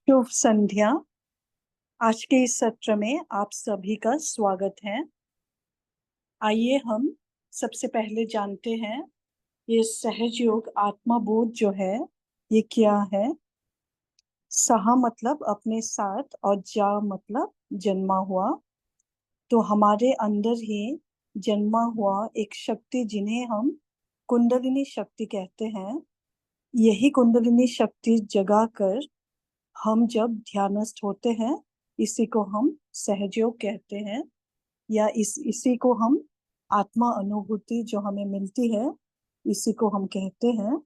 शुभ संध्या। आज के इस सत्र में आप सभी का स्वागत है। आइए हम सबसे पहले जानते हैं ये सहज योग आत्मा बोध जो है ये क्या है। सहा मतलब अपने साथ और जा मतलब जन्मा हुआ। तो हमारे अंदर ही जन्मा हुआ एक शक्ति जिन्हें हम कुंडलिनी शक्ति कहते हैं। यही कुंडलिनी शक्ति जगा कर हम जब ध्यानस्थ होते हैं इसी को हम सहजयोग कहते हैं, या इसी को हम आत्मा अनुभूति जो हमें मिलती है इसी को हम कहते हैं।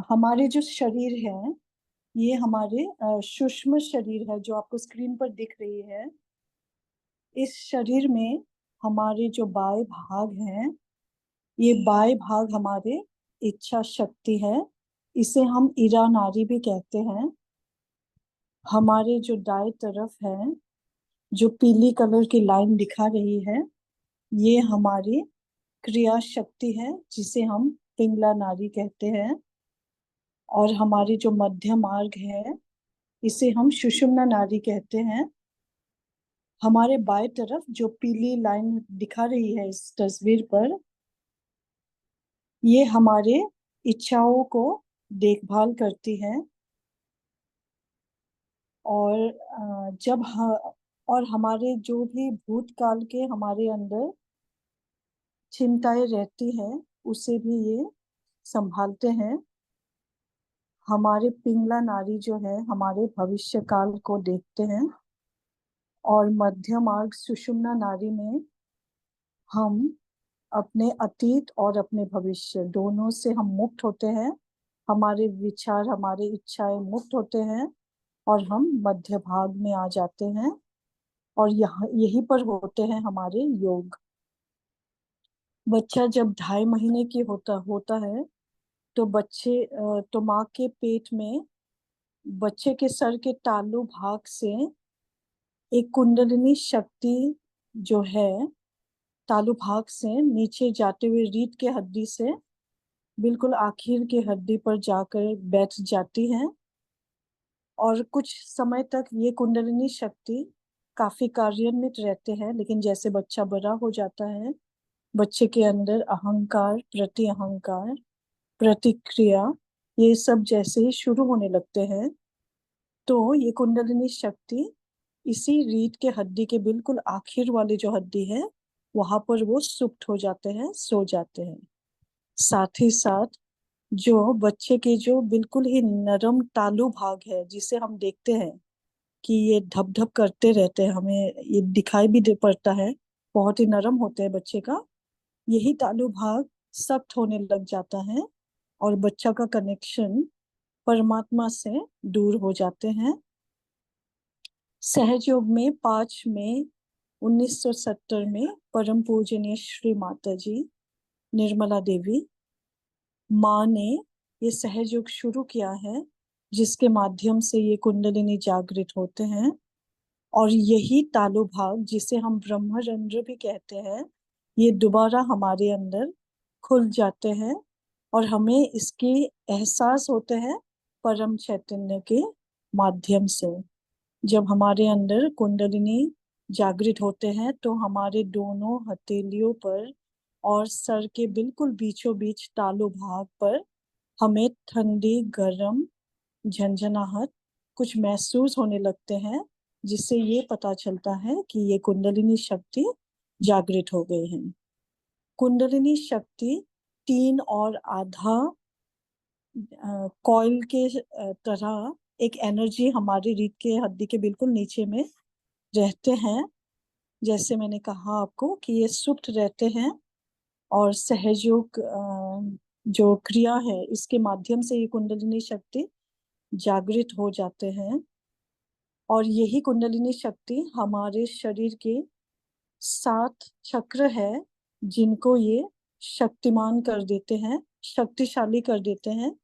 हमारे जो शरीर है ये हमारे सूक्ष्म शरीर है जो आपको स्क्रीन पर दिख रही है। इस शरीर में हमारे जो बाएं भाग हैं ये बाएं भाग हमारे इच्छा शक्ति है। इसे हम ईरा नाड़ी भी कहते हैं। हमारे जो दाएं तरफ है जो पीली कलर की लाइन दिखा रही है ये हमारी क्रिया शक्ति है जिसे हम पिंगला नाड़ी कहते हैं। और हमारी जो मध्य मार्ग है इसे हम सुषुम्ना नाड़ी कहते हैं। हमारे बाएं तरफ जो पीली लाइन दिखा रही है इस तस्वीर पर ये हमारे इच्छाओं को देखभाल करती है। और और हमारे जो भी भूतकाल के हमारे अंदर चिंताएं रहती है उसे भी ये संभालते हैं। हमारे पिंगला नाड़ी जो है हमारे भविष्य काल को देखते हैं। और मध्य मार्ग सुषुम्ना नाड़ी में हम अपने अतीत और अपने भविष्य दोनों से हम मुक्त होते हैं। हमारे विचार हमारी इच्छाएं मुक्त होते हैं और हम मध्य भाग में आ जाते हैं। और यहाँ यहीं पर होते हैं हमारे योग। बच्चा जब 2.5 महीने की होता होता है तो तो माँ के पेट में बच्चे के सर के तालु भाग से एक कुंडलिनी शक्ति जो है तालु भाग से नीचे जाते हुए रीढ़ के हड्डी से बिल्कुल आखिर की हड्डी पर जाकर बैठ जाती है। और कुछ समय तक ये कुंडलिनी शक्ति काफी कार्यान्वित रहते हैं, लेकिन जैसे बच्चा बड़ा हो जाता है बच्चे के अंदर अहंकार प्रति अहंकार प्रतिक्रिया ये सब जैसे ही शुरू होने लगते हैं तो ये कुंडलिनी शक्ति इसी रीढ़ के हड्डी के बिल्कुल आखिर वाली जो हड्डी है वहां पर वो सुप्त हो जाते हैं, सो जाते हैं। साथ ही साथ जो बच्चे के जो बिल्कुल ही नरम तालु भाग है जिसे हम देखते हैं कि ये धप धप करते रहते हैं, हमें ये दिखाई भी दे पड़ता है, बहुत ही नरम होते हैं बच्चे का। यही तालु भाग सख्त होने लग जाता है और बच्चा का कनेक्शन परमात्मा से दूर हो जाते हैं। सहजयोग में 5 मई 1970 में परम पूजनीय श्री माता जी निर्मला देवी माँ ने ये सहयोग शुरू किया है जिसके माध्यम से ये कुंडलिनी जागृत होते हैं। और यही तालु भाग जिसे हम ब्रह्मरंध्र भी कहते हैं ये दोबारा हमारे अंदर खुल जाते हैं और हमें इसकी एहसास होते हैं परम चैतन्य के माध्यम से। जब हमारे अंदर कुंडलिनी जागृत होते हैं तो हमारे दोनों हथेलियों पर और सर के बिल्कुल बीचों बीच तालु भाग पर हमें ठंडी गर्म झंझनाहट कुछ महसूस होने लगते हैं, जिससे ये पता चलता है कि ये कुंडलिनी शक्ति जागृत हो गई है। कुंडलिनी शक्ति 3 और आधा कॉइल के तरह एक एनर्जी हमारी रीढ़ के हड्डी के बिल्कुल नीचे में रहते हैं। जैसे मैंने कहा आपको कि ये सुप्त रहते हैं और सहयोग जो क्रिया है इसके माध्यम से ये कुंडलिनी शक्ति जागृत हो जाते हैं। और यही कुंडलिनी शक्ति हमारे शरीर के 7 चक्र है जिनको ये शक्तिमान कर देते हैं, शक्तिशाली कर देते हैं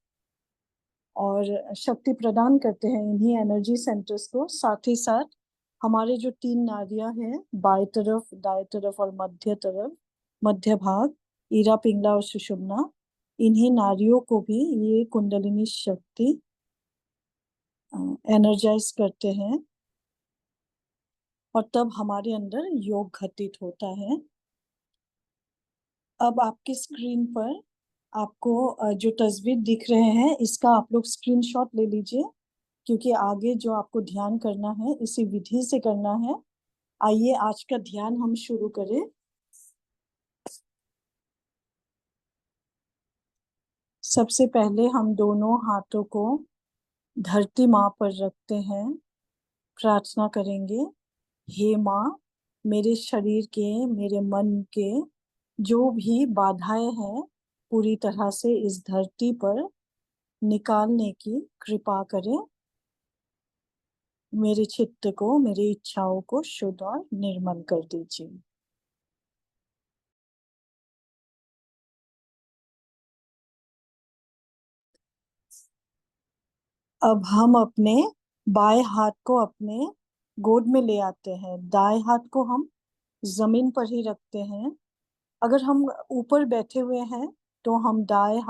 और शक्ति प्रदान करते हैं इन्हीं एनर्जी सेंटर्स को। साथ ही साथ हमारे जो 3 नाड़ियां हैं बाएं तरफ दाएं तरफ और मध्य तरफ मध्य भाग, ईरा पिंगला और सुषुम्ना, इन्हीं नारियों को भी ये कुंडलिनी शक्ति एनर्जाइज करते हैं और तब हमारे अंदर योग घटित होता है। अब आपकी स्क्रीन पर आपको जो तस्वीर दिख रहे हैं इसका आप लोग स्क्रीनशॉट ले लीजिए, क्योंकि आगे जो आपको ध्यान करना है इसी विधि से करना है। आइए आज का ध्यान हम शुरू करें। सबसे पहले हम दोनों हाथों को धरती माँ पर रखते हैं, प्रार्थना करेंगे। हे माँ, मेरे शरीर के, मेरे मन के जो भी बाधाएं हैं पूरी तरह से इस धरती पर निकालने की कृपा करें। मेरे चित्त को, मेरी इच्छाओं को शुद्ध और निर्मल कर दीजिए। अब हम अपने बाएं हाथ को अपने गोद में ले आते हैं, दाएं हाथ को हम जमीन पर ही रखते हैं। अगर हम ऊपर बैठे हुए हैं तो हम दाएं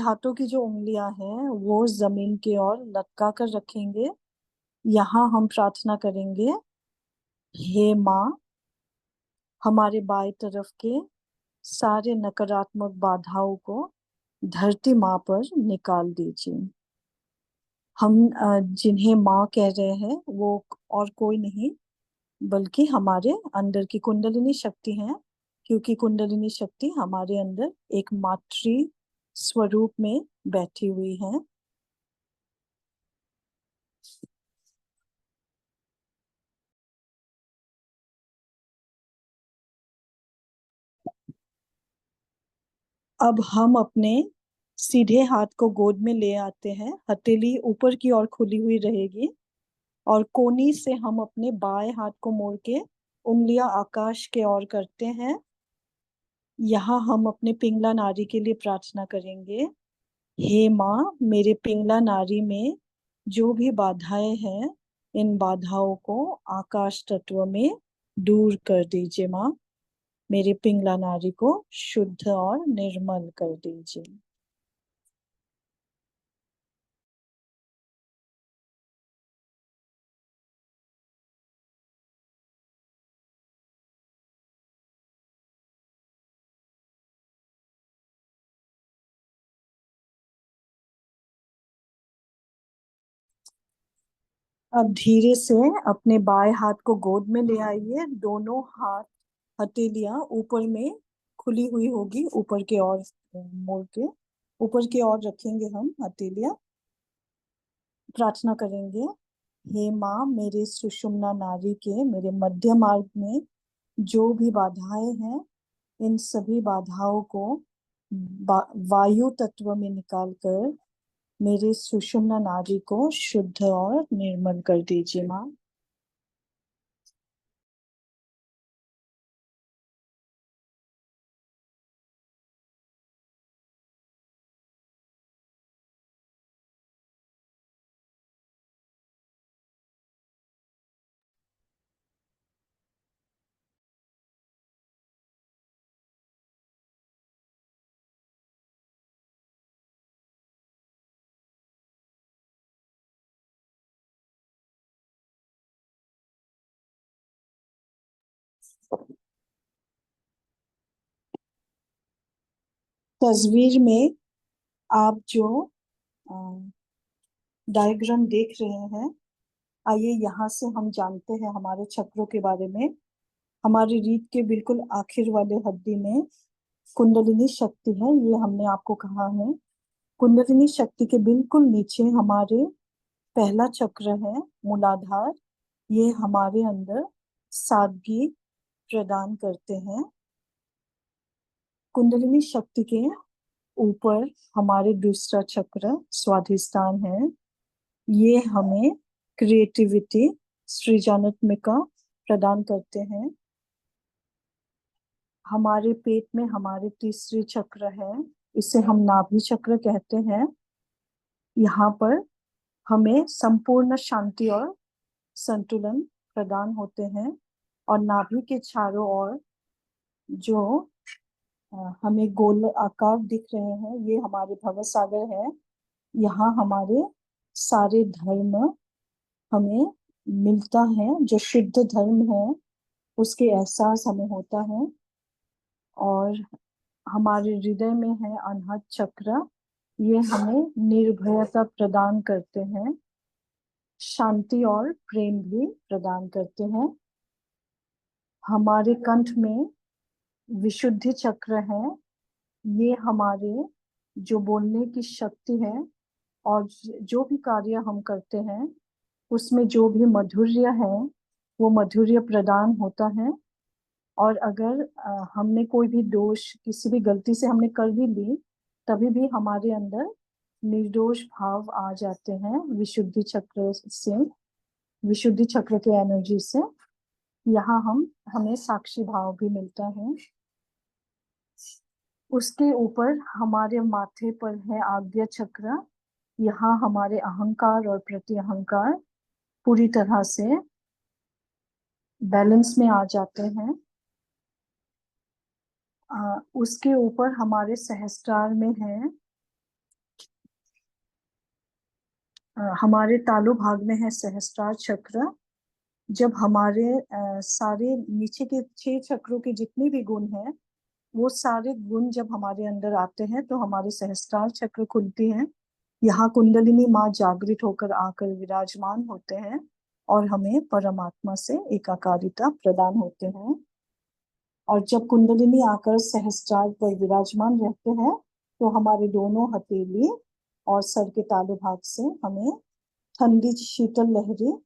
हाथों की जो उंगलियां हैं वो जमीन की ओर लटका कर रखेंगे। यहाँ हम प्रार्थना करेंगे। हे माँ, हमारे बाएं तरफ के सारे नकारात्मक बाधाओं को धरती माँ पर निकाल दीजिए। हम जिन्हें माँ कह रहे हैं वो और कोई नहीं बल्कि हमारे अंदर की कुंडलिनी शक्ति है, क्योंकि कुंडलिनी शक्ति हमारे अंदर एक मातृ स्वरूप में बैठी हुई है। अब हम अपने सीधे हाथ को गोद में ले आते हैं, हथेली ऊपर की ओर खुली हुई रहेगी और कोनी से हम अपने बाएं हाथ को मोड़ के उंगलियां आकाश के ओर करते हैं। यहाँ हम अपने पिंगला नारी के लिए प्रार्थना करेंगे। हे माँ, मेरे पिंगला नारी में जो भी बाधाएं हैं इन बाधाओं को आकाश तत्व में दूर कर दीजिए माँ। मेरे पिंगला नारी को शुद्ध और निर्मल कर दीजिए। अब धीरे से अपने बाएं हाथ को गोद में ले आइए। दोनों हाथ हथेलियां ऊपर में खुली हुई होगी, ऊपर के ओर मोड़ के ऊपर की ओर रखेंगे हम हथेलियां। प्रार्थना करेंगे। हे माँ, मेरे सुषुम्ना नाड़ी के, मेरे मध्य मार्ग में जो भी बाधाएं हैं इन सभी बाधाओं को वायु तत्व में निकालकर मेरे सुषुम्ना नाड़ी को शुद्ध और निर्मल कर दीजिए माँ। तस्वीर में आप जो डायग्राम देख रहे हैं, आइए यहाँ से हम जानते हैं हमारे चक्रों के बारे में। हमारी रीढ़ के बिल्कुल आखिर वाले हड्डी में कुंडलिनी शक्ति है, ये हमने आपको कहा है। कुंडलिनी शक्ति के बिल्कुल नीचे हमारे पहला चक्र है, मूलाधार। ये हमारे अंदर सादगी प्रदान करते हैं। कुंडलिनी शक्ति के ऊपर हमारे दूसरा चक्र स्वाधिष्ठान है। ये हमें क्रिएटिविटी, सृजनात्मकता प्रदान करते हैं। हमारे पेट में हमारे तीसरी चक्र है, इसे हम नाभि चक्र कहते हैं। यहाँ पर हमें संपूर्ण शांति और संतुलन प्रदान होते हैं और नाभि के चारों ओर जो हमें गोल आकार दिख रहे हैं, ये हमारे भव सागर है। यहाँ हमारे सारे धर्म हमें मिलता है, जो शुद्ध धर्म है उसके एहसास हमें होता है। और हमारे हृदय में है अनहद चक्र, ये हमें निर्भयता प्रदान करते हैं, शांति और प्रेम भी प्रदान करते हैं। हमारे कंठ में विशुद्धि चक्र है, ये हमारे जो बोलने की शक्ति है और जो भी कार्य हम करते हैं उसमें जो भी माधुर्य है वो माधुर्य प्रदान होता है। और अगर हमने कोई भी दोष किसी भी गलती से हमने कर भी ली, तभी भी हमारे अंदर निर्दोष भाव आ जाते हैं विशुद्धि चक्र से, विशुद्धि चक्र के एनर्जी से। यहाँ हमें साक्षी भाव भी मिलता है। उसके ऊपर हमारे माथे पर है आज्ञा चक्र, यहाँ हमारे अहंकार और प्रति अहंकार पूरी तरह से बैलेंस में आ जाते हैं। उसके ऊपर हमारे सहस्त्रार में है, हमारे तालु भाग में है सहस्त्रार चक्र। जब हमारे सारे नीचे के 6 चक्रों के जितने भी गुण हैं, वो सारे गुण जब हमारे अंदर आते हैं तो हमारे सहस्त्रार चक्र खुलती हैं। यहाँ कुंडलिनी माँ जागृत होकर आकर विराजमान होते हैं और हमें परमात्मा से एकाकारिता प्रदान होते हैं। और जब कुंडलिनी आकर सहस्त्रार पर विराजमान रहते हैं तो हमारे दोनों हथेली और सर के तालु भाग से हमें ठंडी शीतल लहरें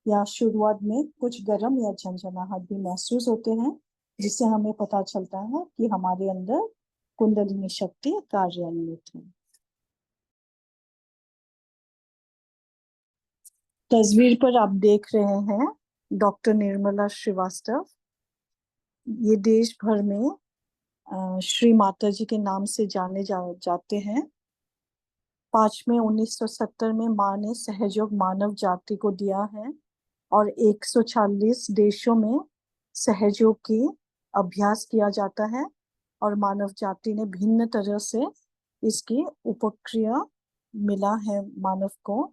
या शुरुआत में कुछ गर्म या झंझनाहट भी महसूस होते हैं, जिससे हमें पता चलता है कि हमारे अंदर कुंडलिनी शक्ति कार्यान्वित है। तस्वीर पर आप देख रहे हैं डॉक्टर निर्मला श्रीवास्तव। ये देश भर में श्री माता जी के नाम से जाते हैं। 5 मई 1970 में माँ ने सहयोग मानव जाति को दिया है और 140 देशों में सहयोग की अभ्यास किया जाता है और मानव जाति ने भिन्न तरह से इसकी उपक्रिया मिला है मानव को।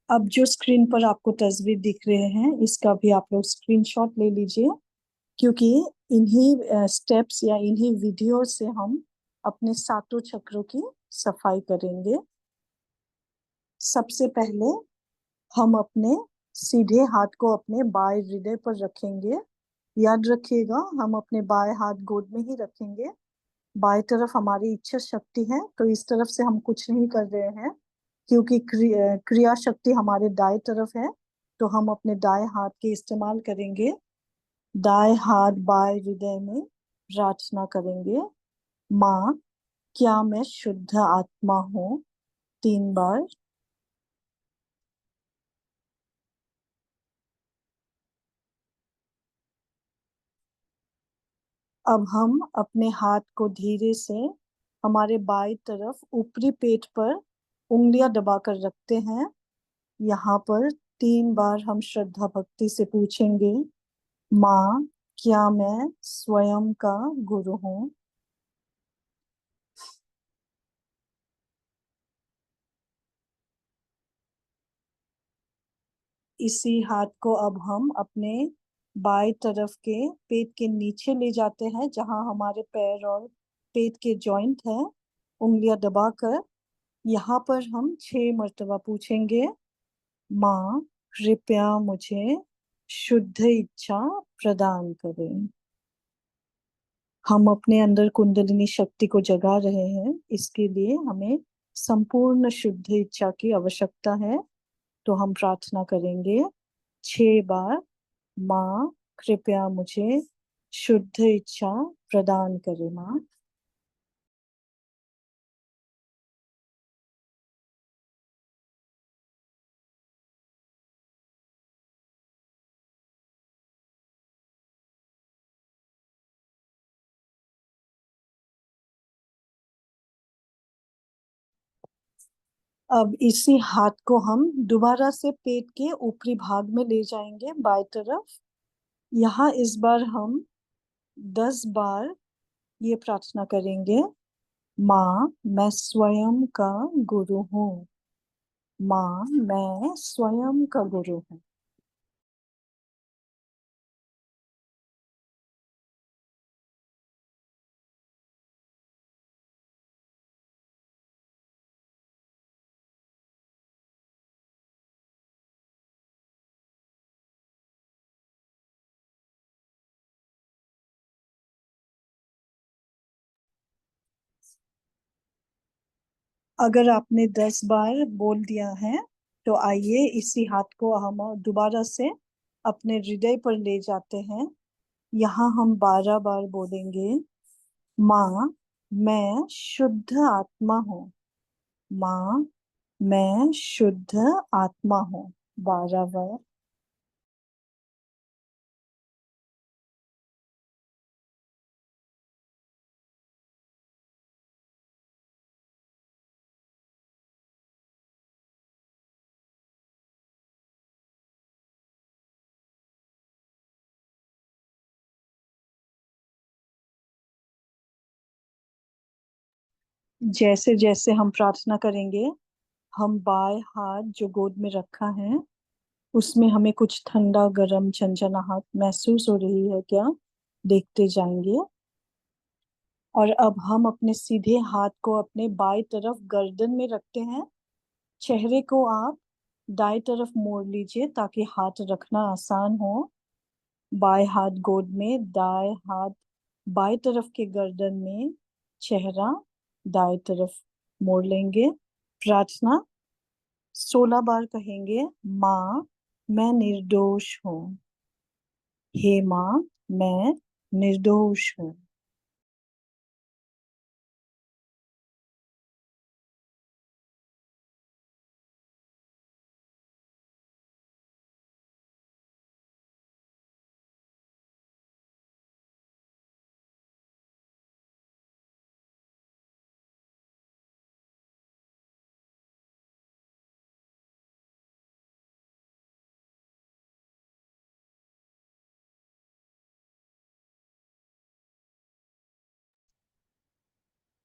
अब जो स्क्रीन पर आपको तस्वीर दिख रहे हैं, इसका भी आप लोग स्क्रीनशॉट ले लीजिए, क्योंकि इन्हीं स्टेप्स या इन्हीं वीडियो से हम अपने सातों चक्रों की सफाई करेंगे। सबसे पहले हम अपने सीधे हाथ को अपने बाएं हृदय पर रखेंगे। याद रखिएगा, हम अपने बाएं हाथ गोद में ही रखेंगे। बाएं तरफ हमारी इच्छा शक्ति है, तो इस तरफ से हम कुछ नहीं कर रहे हैं, क्योंकि क्रिया शक्ति हमारे दाएं तरफ है। तो हम अपने दाएं हाथ के इस्तेमाल करेंगे। दाएं हाथ बाएं हृदय में प्रार्थना करेंगे, माँ क्या मैं शुद्ध आत्मा हूँ, 3 बार। अब हम अपने हाथ को धीरे से हमारे बाई तरफ ऊपरी पेट पर उंगलियां दबाकर रखते हैं। यहाँ पर 3 बार हम श्रद्धा भक्ति से पूछेंगे, माँ क्या मैं स्वयं का गुरु हूँ। इसी हाथ को अब हम अपने बाई तरफ के पेट के नीचे ले जाते हैं, जहाँ हमारे पैर और पेट के जॉइंट है, उंगलियां दबाकर। यहाँ पर हम 6 मर्तबा पूछेंगे, माँ कृपया मुझे शुद्ध इच्छा प्रदान करें। हम अपने अंदर कुंडलिनी शक्ति को जगा रहे हैं, इसके लिए हमें संपूर्ण शुद्ध इच्छा की आवश्यकता है। तो हम प्रार्थना करेंगे 6 बार, माँ कृपया मुझे शुद्ध इच्छा प्रदान करें माँ। अब इसी हाथ को हम दोबारा से पेट के ऊपरी भाग में ले जाएंगे बाएं तरफ। यहाँ इस बार हम 10 बार ये प्रार्थना करेंगे। माँ, मैं स्वयं का गुरु हूँ। माँ, मैं स्वयं का गुरु हूँ। अगर आपने 10 बार बोल दिया है तो आइए इसी हाथ को हम दोबारा से अपने हृदय पर ले जाते हैं। यहाँ हम 12 बार बोलेंगे। माँ, मैं शुद्ध आत्मा हूँ। माँ, मैं शुद्ध आत्मा हूँ। 12 बार। जैसे जैसे हम प्रार्थना करेंगे, हम बाएं हाथ जो गोद में रखा है उसमें हमें कुछ ठंडा गरम झंझनाहट महसूस हो रही है क्या, देखते जाएंगे। और अब हम अपने सीधे हाथ को अपने बाएं तरफ गर्दन में रखते हैं। चेहरे को आप दाएं तरफ मोड़ लीजिए ताकि हाथ रखना आसान हो। बाएं हाथ गोद में, दाएं हाथ बाएं तरफ के गर्दन में, चेहरा दाएं तरफ मोड़ लेंगे। प्रार्थना 16 बार कहेंगे। माँ, मैं निर्दोष हूँ। हे माँ, मैं निर्दोष हूँ।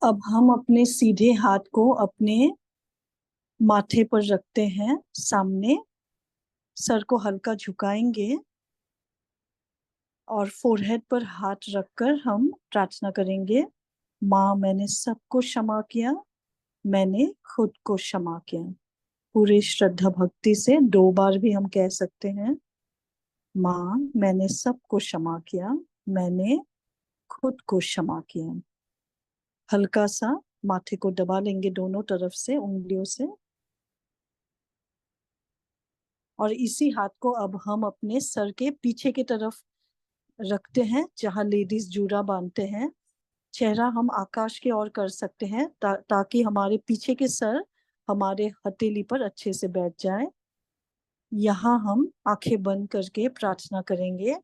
अब हम अपने सीधे हाथ को अपने माथे पर रखते हैं सामने। सर को हल्का झुकाएंगे और फोरहेड पर हाथ रखकर हम प्रार्थना करेंगे। माँ, मैंने सबको क्षमा किया। मैंने खुद को क्षमा किया। पूरी श्रद्धा भक्ति से 2 बार भी हम कह सकते हैं। माँ, मैंने सबको क्षमा किया। मैंने खुद को क्षमा किया। हल्का सा माथे को दबा लेंगे दोनों तरफ से उंगलियों से। और इसी हाथ को अब हम अपने सर के पीछे की तरफ रखते हैं जहां लेडीज जूड़ा बांधते हैं। चेहरा हम आकाश की ओर कर सकते हैं ताकि हमारे पीछे के सर हमारे हथेली पर अच्छे से बैठ जाए। यहाँ हम आंखें बंद करके प्रार्थना करेंगे।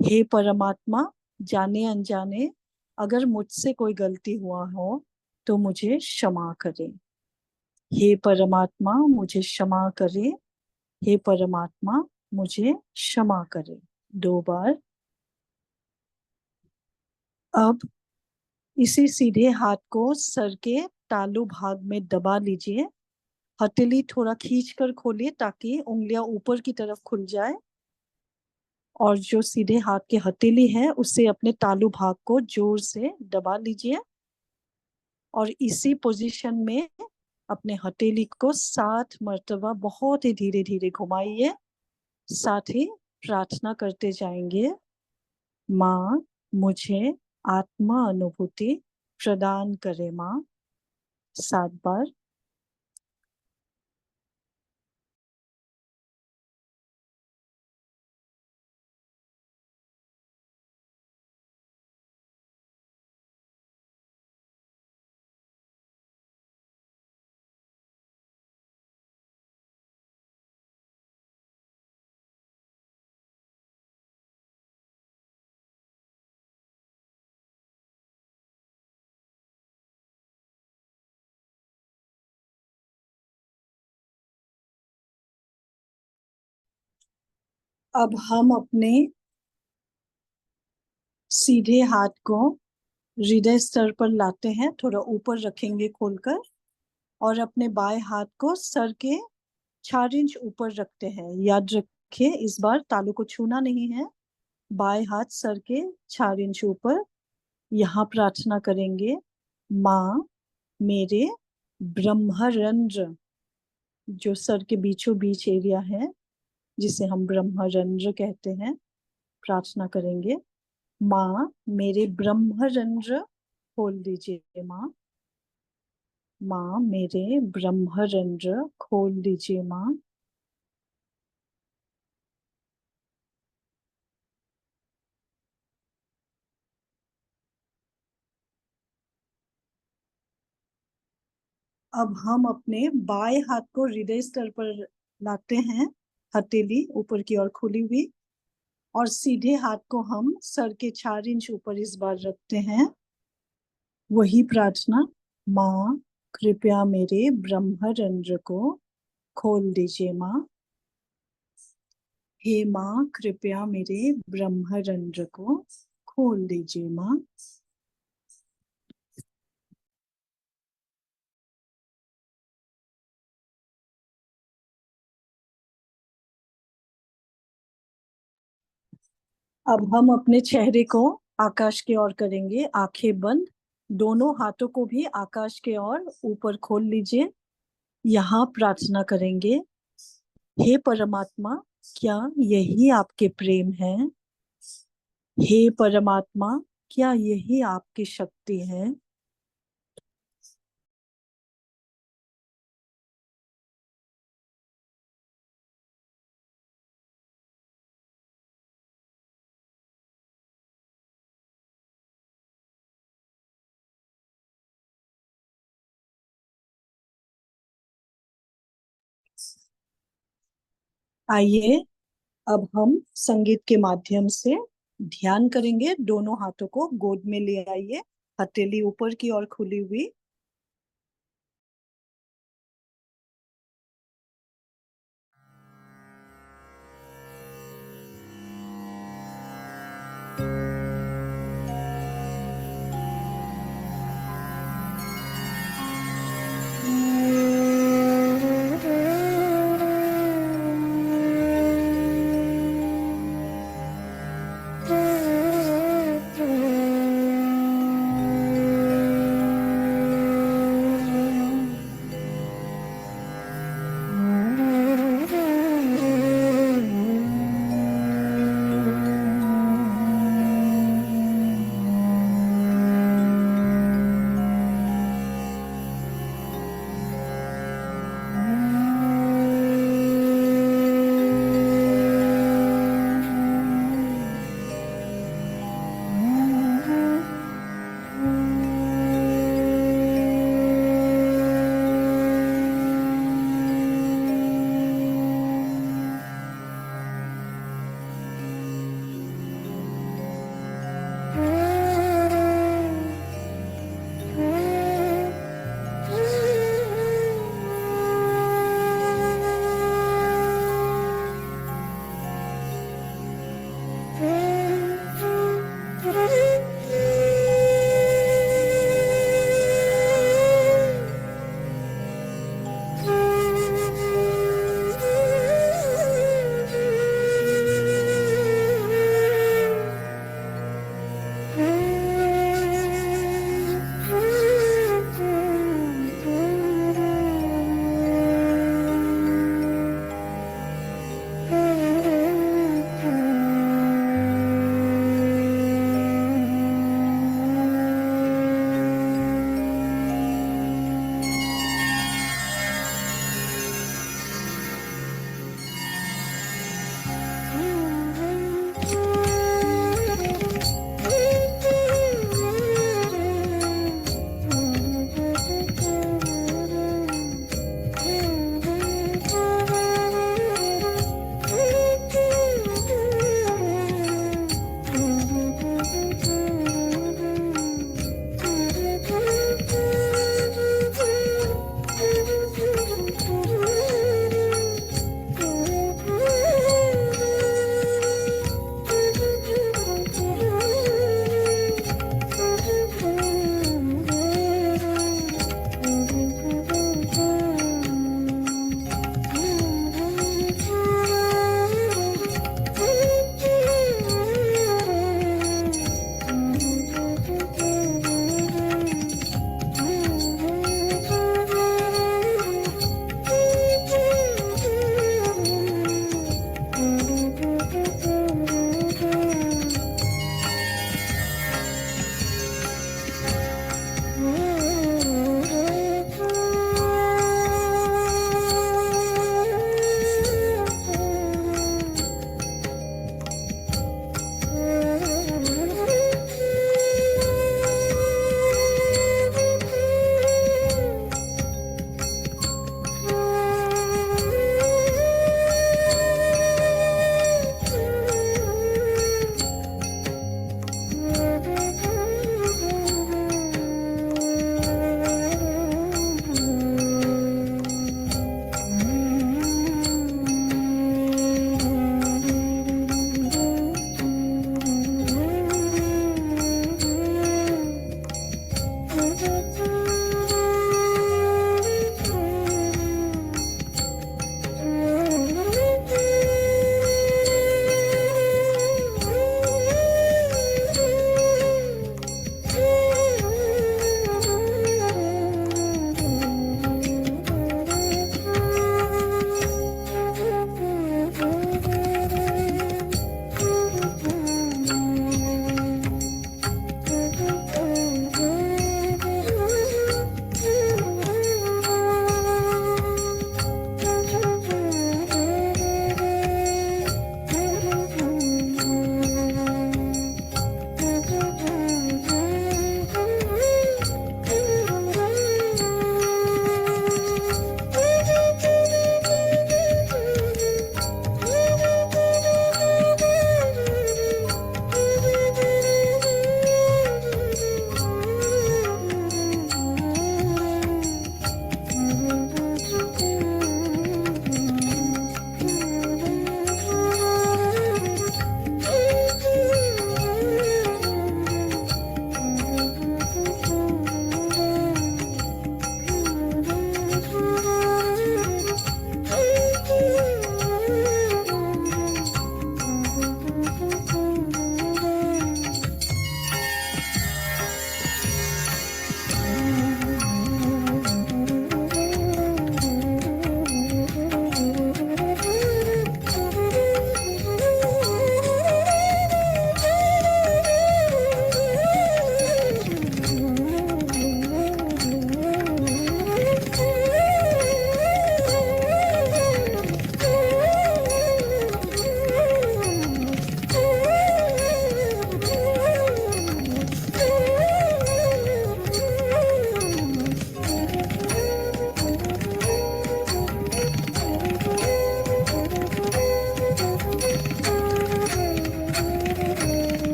हे परमात्मा, जाने अनजाने अगर मुझसे कोई गलती हुआ हो तो मुझे क्षमा करें। हे परमात्मा, मुझे क्षमा करें। हे परमात्मा, मुझे क्षमा करें। 2 बार। अब इसी सीधे हाथ को सर के तालू भाग में दबा लीजिए। हथेली थोड़ा खींच कर खोलिए ताकि उंगलियां ऊपर की तरफ खुल जाए। और जो सीधे हाथ की हथेली है उससे अपने तालू भाग को जोर से दबा लीजिए। और इसी पोजीशन में अपने हथेली को 7 मर्तबा बहुत ही धीरे धीरे घुमाइए। साथ ही प्रार्थना करते जाएंगे। माँ, मुझे आत्मा अनुभूति प्रदान करे माँ। 7 बार। अब हम अपने सीधे हाथ को हृदय स्तर पर लाते हैं, थोड़ा ऊपर रखेंगे खोलकर, और अपने बाएं हाथ को सर के 4 इंच ऊपर रखते हैं। याद रखिए इस बार तालू को छूना नहीं है। बाएं हाथ सर के 4 इंच ऊपर। यहाँ प्रार्थना करेंगे, माँ मेरे ब्रह्मरंध्र, जो सर के बीचों बीच एरिया है जिसे हम ब्रह्मरंध्र कहते हैं, प्रार्थना करेंगे, माँ मेरे ब्रह्मरंध्र खोल दीजिए। माँ, माँ मेरे ब्रह्मरंध्र खोल दीजिए। माँ, अब हम अपने बाएं हाथ को हृदय स्तर पर लाते हैं, हथेली ऊपर की ओर खुली हुई, और सीधे हाथ को हम सर के 4 इंच ऊपर इस बार रखते हैं। वही प्रार्थना, माँ कृपया मेरे ब्रह्मरंध्र को खोल दीजिए। माँ, हे माँ कृपया मेरे ब्रह्मरंध्र को खोल दीजिए। माँ, अब हम अपने चेहरे को आकाश की ओर करेंगे, आंखें बंद, दोनों हाथों को भी आकाश के ओर ऊपर खोल लीजिए। यहाँ प्रार्थना करेंगे, हे परमात्मा, क्या यही आपके प्रेम है? हे परमात्मा, क्या यही आपकी शक्ति है? आइए अब हम संगीत के माध्यम से ध्यान करेंगे। दोनों हाथों को गोद में ले आइए, हथेली ऊपर की ओर खुली हुई,